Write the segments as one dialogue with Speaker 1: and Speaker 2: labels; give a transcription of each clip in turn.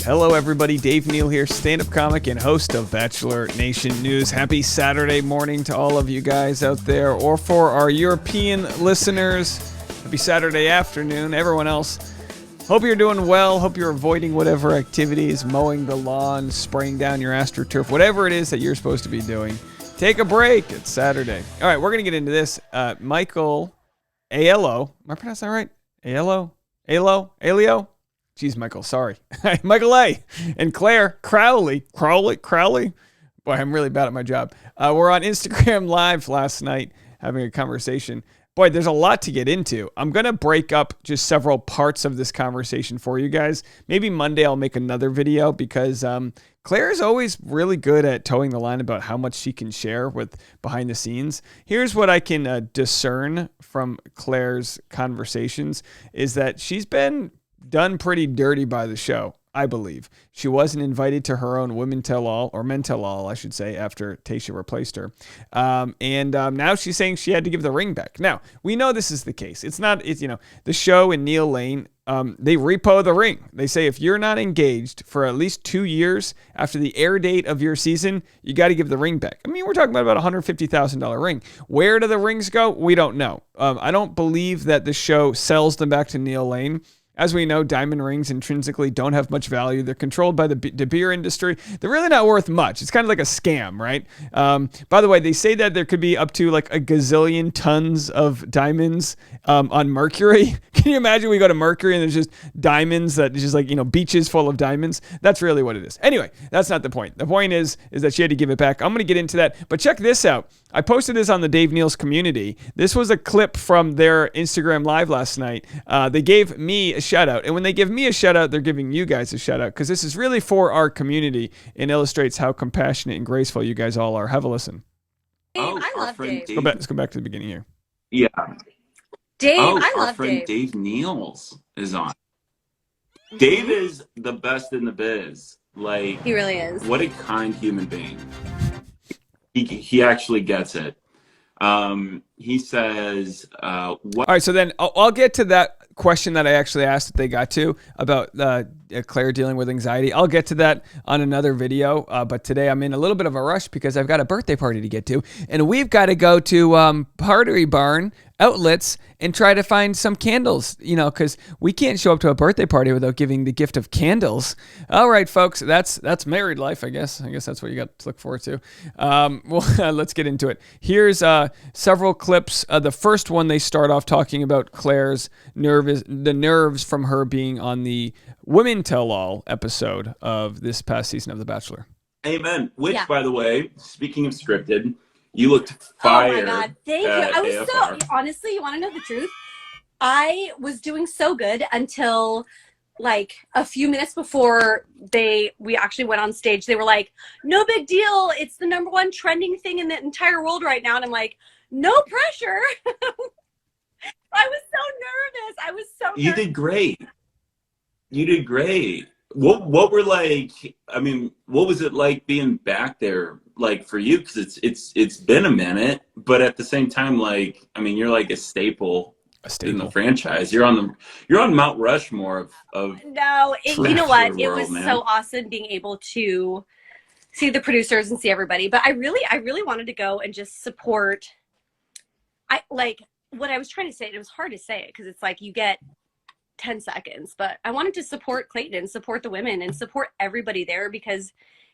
Speaker 1: Hello, everybody. Dave Neal here, stand-up comic and host of Bachelor Nation News. Happy Saturday morning to all of you guys out there, or for our European listeners, happy Saturday afternoon. Everyone else, hope you're doing well. Hope you're avoiding whatever activities, mowing the lawn, spraying down your AstroTurf, whatever it is that you're supposed to be doing. Take a break. It's Saturday. All right, we're going to get into this. Michael Aiello. Am I pronouncing that right? Aiello? Jeez, Michael, sorry. Michael A. and Clare Crawley. Crawley? Boy, I'm really bad at my job. We're on Instagram Live last night having a conversation. Boy, there's a lot to get into. I'm going to break up just several parts of this conversation for you guys. Maybe Monday I'll make another video because Claire is always really good at towing the line about how much she can share with behind the scenes. Here's what I can discern from Claire's conversations is that she's been done pretty dirty by the show, I believe. She wasn't invited to her own Women Tell All, or Men Tell All, I should say, after Tayshia replaced her. And now she's saying she had to give the ring back. Now, we know this is the case. It's the show in Neal Lane, they repo the ring. They say if you're not engaged for at least 2 years after the air date of your season, you got to give the ring back. I mean, we're talking about a $150,000 ring. Where do the rings go? We don't know. I don't believe that the show sells them back to Neal Lane. As we know, diamond rings intrinsically don't have much value. They're controlled by the beer industry. They're really not worth much. It's kind of like a scam, right? By the way, they say that there could be up to like a gazillion tons of diamonds on Mercury. Can you imagine we go to Mercury and there's just diamonds that just like, beaches full of diamonds? That's really what it is. Anyway, that's not the point. The point is that she had to give it back. I'm going to get into that. But check this out. I posted this on the Dave Neal's community. This was a clip from their Instagram Live last night. They gave me a shout out. And when they give me a shout out, they're giving you guys a shout out because this is really for our community and illustrates how compassionate and graceful you guys all are. Have a listen.
Speaker 2: Dave, I love Dave.
Speaker 1: Let's go back to the beginning here.
Speaker 3: Yeah.
Speaker 2: Dave, I love
Speaker 3: our friend
Speaker 2: Dave.
Speaker 3: Dave Neal's is on. Dave is the best in the biz. Like,
Speaker 2: he really is.
Speaker 3: What a kind human being. He actually gets it. He says,
Speaker 1: All right, so then I'll get to that question that I actually asked that they got to about Claire dealing with anxiety. I'll get to that on another video, but today I'm in a little bit of a rush because I've got a birthday party to get to, and we've got to go to Pottery Barn Outlets and try to find some candles, because we can't show up to a birthday party without giving the gift of candles. All right, folks, that's married life, I guess. That's what you got to look forward to. Let's get into it. Here's several clips. The first one, they start off talking about Claire's nerves from her being on the Women Tell All episode of this past season of The Bachelor.
Speaker 3: Amen. Which, by the way, speaking of scripted, you looked fire.
Speaker 2: Oh my God, thank you. I was honestly, you want to know the truth? I was doing so good until like a few minutes before we actually went on stage. They were like, no big deal. It's the #1 trending thing in the entire world right now. And I'm like, no pressure. I was so nervous.
Speaker 3: You did great. You did great. What were what was it like being back there, like for you? Because it's been a minute, but at the same time, you're like a staple in the franchise. You're on Mount Rushmore of
Speaker 2: No, you know what? It was so awesome being able to see the producers and see everybody. But I really wanted to go and just support. What I was trying to say. It was hard to say it because it's like you get 10 seconds, but I wanted to support Clayton, support the women, and support everybody there because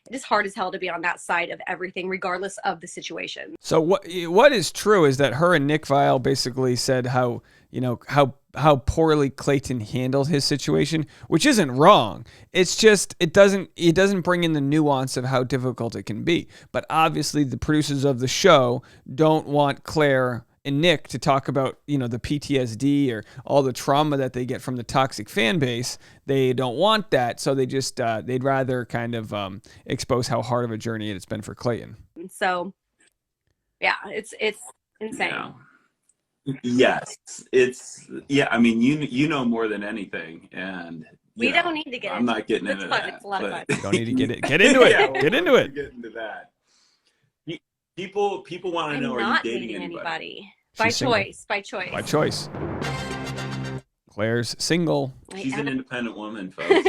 Speaker 2: it is hard as hell to be on that side of everything, regardless of the situation.
Speaker 1: So what is true is that her and Nick Viall basically said how poorly Clayton handled his situation, which isn't wrong. It's just it doesn't bring in the nuance of how difficult it can be. But obviously, the producers of the show don't want Claire and Nick to talk about, the PTSD or all the trauma that they get from the toxic fan base. They don't want that. So they just, they'd rather kind of expose how hard of a journey it's been for Clayton.
Speaker 2: So, yeah, it's insane.
Speaker 3: Yeah. Yes. You know more than anything. And
Speaker 2: we don't need to get
Speaker 3: I'm not getting into that.
Speaker 2: It's a lot of fun.
Speaker 1: You don't need to get into it. Get into it.
Speaker 3: Get into that. People want to know, are you dating anybody?
Speaker 2: By choice.
Speaker 1: Claire's single.
Speaker 3: She's an independent woman, folks.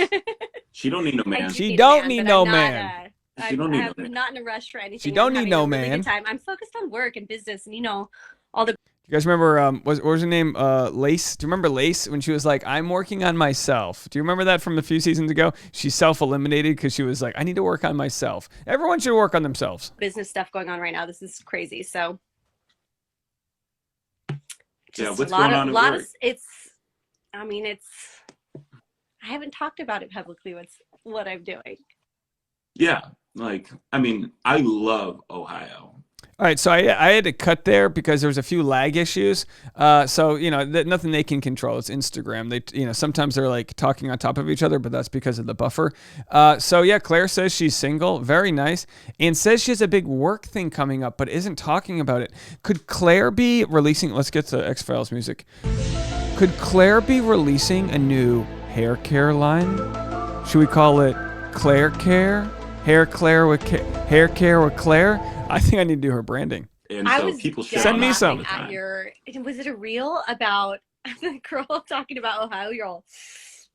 Speaker 3: She don't need no man.
Speaker 1: She don't need no man.
Speaker 3: She don't need no
Speaker 2: I'm
Speaker 3: man.
Speaker 2: not in a rush for anything.
Speaker 1: She don't need no
Speaker 2: I'm having a really
Speaker 1: man.
Speaker 2: good time. I'm focused on work and business, and all the.
Speaker 1: You guys remember, what was her name? Lace? Do you remember Lace when she was like, I'm working on myself? Do you remember that from a few seasons ago? She self-eliminated because she was like, I need to work on myself. Everyone should work on themselves.
Speaker 2: Business stuff going on right now. This is crazy. So.
Speaker 3: Yeah, what's going on at work?
Speaker 2: I haven't talked about it publicly. What I'm doing.
Speaker 1: Yeah,
Speaker 3: I love Ohio.
Speaker 1: All right, so I had to cut there because there was a few lag issues. So nothing they can control. It's Instagram. They sometimes they're like talking on top of each other, but that's because of the buffer. So yeah, Claire says she's single, very nice, and says she has a big work thing coming up, but isn't talking about it. Could Claire be releasing? Let's get to X-Files music. Could Claire be releasing a new hair care line? Should we call it Claire Care? Hair care with Claire? I think I need to do her branding.
Speaker 3: And so people should
Speaker 1: send me some.
Speaker 2: Was it a reel about the girl talking about Ohio? You're all.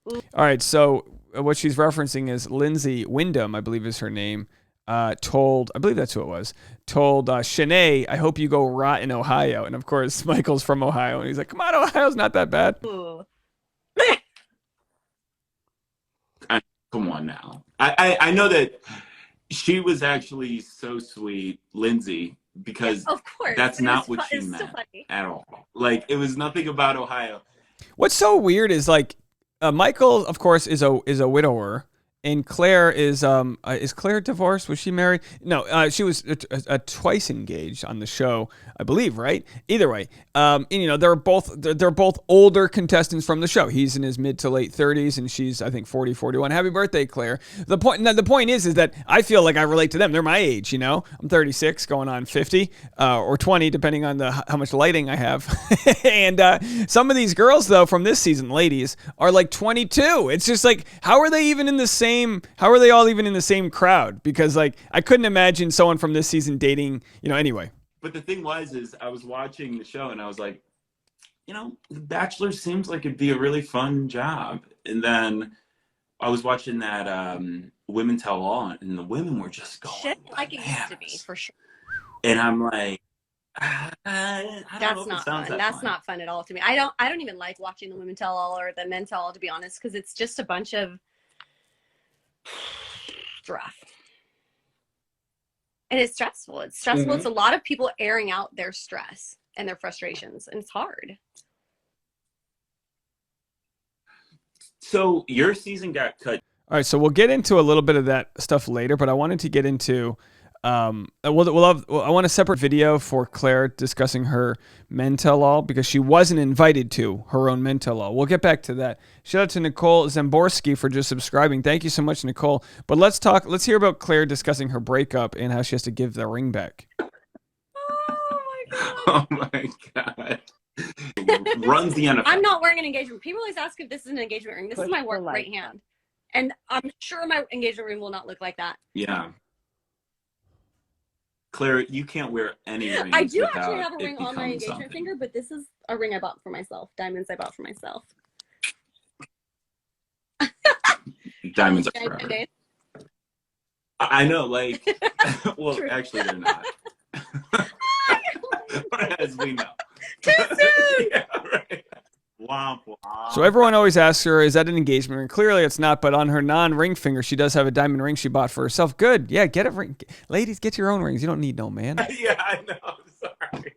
Speaker 1: All right, so what she's referencing is Lindsay Wyndham, I believe is her name, I believe that's who it was, told Shanae, I hope you go rot in Ohio. And of course, Michael's from Ohio, and he's like, come on, Ohio's not that bad.
Speaker 3: Come on now. I know that she was actually so sweet, Lindsay, because
Speaker 2: of course
Speaker 3: that's not what she meant at all. Like, it was nothing about Ohio.
Speaker 1: What's so weird is Michael, of course, is a widower, and Claire is Claire divorced? Was she married? No, she was twice engaged on the show, I believe, right? Either way, and they're both older contestants from the show. He's in his mid to late 30s, and she's, I think, 40, 41. Happy birthday, Claire. The point is that I feel like I relate to them. They're my age, I'm 36, going on 50, or 20, depending on how much lighting I have. And some of these girls, though, from this season, ladies, are like 22. It's just like, how are they all even in the same crowd? Because I couldn't imagine someone from this season dating, anyway.
Speaker 3: But the thing is I was watching the show and I was like, The Bachelor seems like it'd be a really fun job. And then I was watching that Women Tell All, and the women were just going
Speaker 2: shit like it used to be, for sure.
Speaker 3: And I'm like, I don't
Speaker 2: that's
Speaker 3: know if
Speaker 2: not
Speaker 3: it sounds
Speaker 2: fun. That's not fun at all to me. I don't even like watching the Women Tell All or the Men Tell All, to be honest, because it's just a bunch of rough. And it's stressful. Mm-hmm. It's a lot of people airing out their stress and their frustrations, and it's hard.
Speaker 3: So your season got cut.
Speaker 1: All right, so we'll get into a little bit of that stuff later, but I wanted to get into I want a separate video for Claire discussing her Men Tell All, because she wasn't invited to her own Men Tell All. We'll get back to that. Shout out to Nicole Zamborski for just subscribing. Thank you so much, Nicole. But let's hear about Claire discussing her breakup and how she has to give the ring back.
Speaker 3: Oh my God. Runs the NFL.
Speaker 2: I'm not wearing an engagement. People always ask if this is an engagement ring. This is my work right hand. And I'm sure my engagement ring will not look like that.
Speaker 3: Yeah. Claire, you can't wear any rings.
Speaker 2: I do actually have a ring on my engagement finger, but this is a ring I bought for myself. Diamonds I bought for myself.
Speaker 3: Diamonds are forever. I know, well, true. Actually, they're not. As we know.
Speaker 2: Too soon!
Speaker 3: Yeah, right. Womp, womp.
Speaker 1: So everyone always asks her, is that an engagement ring? Clearly it's not, but on her non-ring finger, she does have a diamond ring she bought for herself. Good. Yeah, get a ring. Ladies, get your own rings. You don't need no man.
Speaker 3: Yeah, I know. Sorry.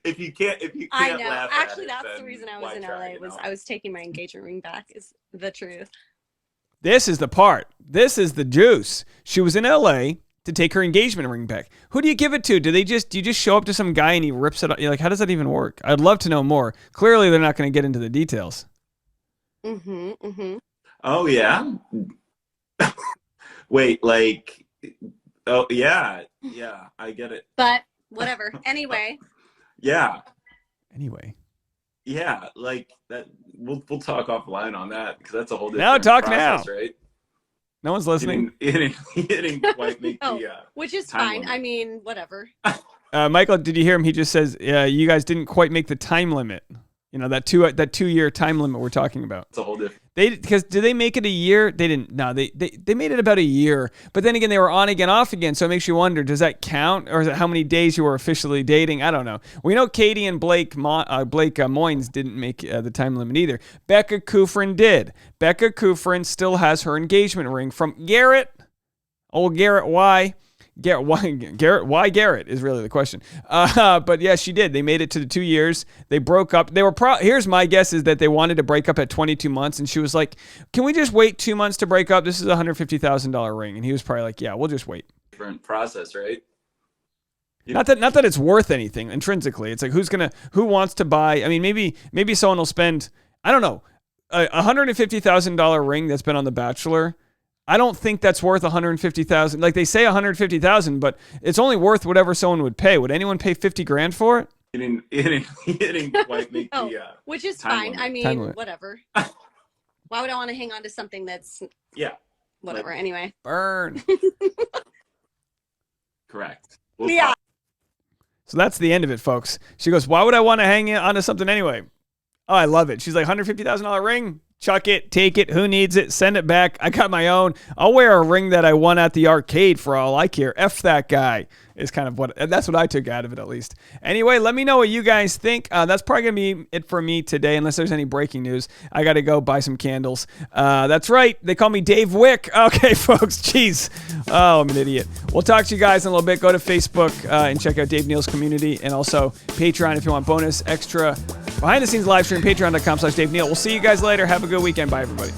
Speaker 3: If you can't
Speaker 2: I know.
Speaker 3: Laugh
Speaker 2: actually,
Speaker 3: at
Speaker 2: that's the reason I was in LA. I was taking my engagement ring back, is the truth.
Speaker 1: This is the part. This is the juice. She was in LA to take her engagement ring back. Who do you give it to? Do you just show up to some guy and he rips it up? You're like, how does that even work? I'd love to know more. Clearly, they're not going to get into the details.
Speaker 2: Mm-hmm. Mm-hmm.
Speaker 3: Oh, yeah? Wait, oh, yeah. Yeah, I get it.
Speaker 2: But whatever. Anyway.
Speaker 3: Yeah.
Speaker 1: Anyway.
Speaker 3: Yeah, that. We'll talk offline on that, because that's a whole different
Speaker 1: now talk
Speaker 3: process,
Speaker 1: now.
Speaker 3: Right?
Speaker 1: No one's listening.
Speaker 3: It didn't quite make
Speaker 2: no,
Speaker 3: the
Speaker 2: which is fine. Limit. I mean, whatever.
Speaker 1: Michael, did you hear him? He just says, you guys didn't quite make the time limit. That 2 year time limit we're talking about.
Speaker 3: It's a whole different.
Speaker 1: Because did they make it a year? They didn't. No, they made it about a year. But then again, they were on again, off again. So it makes you wonder, does that count? Or is it how many days you were officially dating? I don't know. We know Katie and Blake Moynes didn't make the time limit either. Becca Kufrin did. Becca Kufrin still has her engagement ring from Garrett. Old Garrett Y. Why Garrett is really the question. But yeah, she did. They made it to the 2 years. They broke up. They were here's my guess is that they wanted to break up at 22 months, and she was like, "Can we just wait 2 months to break up? This is a $150,000 ring." And he was probably like, "Yeah, we'll just wait."
Speaker 3: Different process, right?
Speaker 1: Not that it's worth anything intrinsically. It's like who wants to buy? I mean, maybe someone will spend, I don't know, a $150,000 ring that's been on The Bachelor. I don't think that's worth $150,000. Like they say $150,000, but it's only worth whatever someone would pay. Would anyone pay $50,000 for it?
Speaker 3: It didn't quite make
Speaker 2: no,
Speaker 3: the
Speaker 2: which is
Speaker 3: time
Speaker 2: fine.
Speaker 3: limit.
Speaker 2: I mean, whatever. Why would I want to hang on to something that's whatever? Like, anyway,
Speaker 1: burn.
Speaker 3: Correct.
Speaker 2: Yeah.
Speaker 1: So that's the end of it, folks. She goes, "Why would I want to hang on to something anyway?" Oh, I love it. She's like, $150,000 ring. Chuck it, take it. Who needs it? Send it back. I got my own. I'll wear a ring that I won at the arcade for all I care. F that guy is kind of that's what I took out of it, at least. Anyway, let me know what you guys think. That's probably going to be it for me today, unless there's any breaking news. I got to go buy some candles. That's right. They call me Dave Wick. Okay, folks. Jeez. Oh, I'm an idiot. We'll talk to you guys in a little bit. Go to Facebook and check out Dave Neal's community, and also Patreon if you want bonus, extra, behind-the-scenes live stream, patreon.com/Dave Neal. We'll see you guys later. Have a good weekend. Bye, everybody.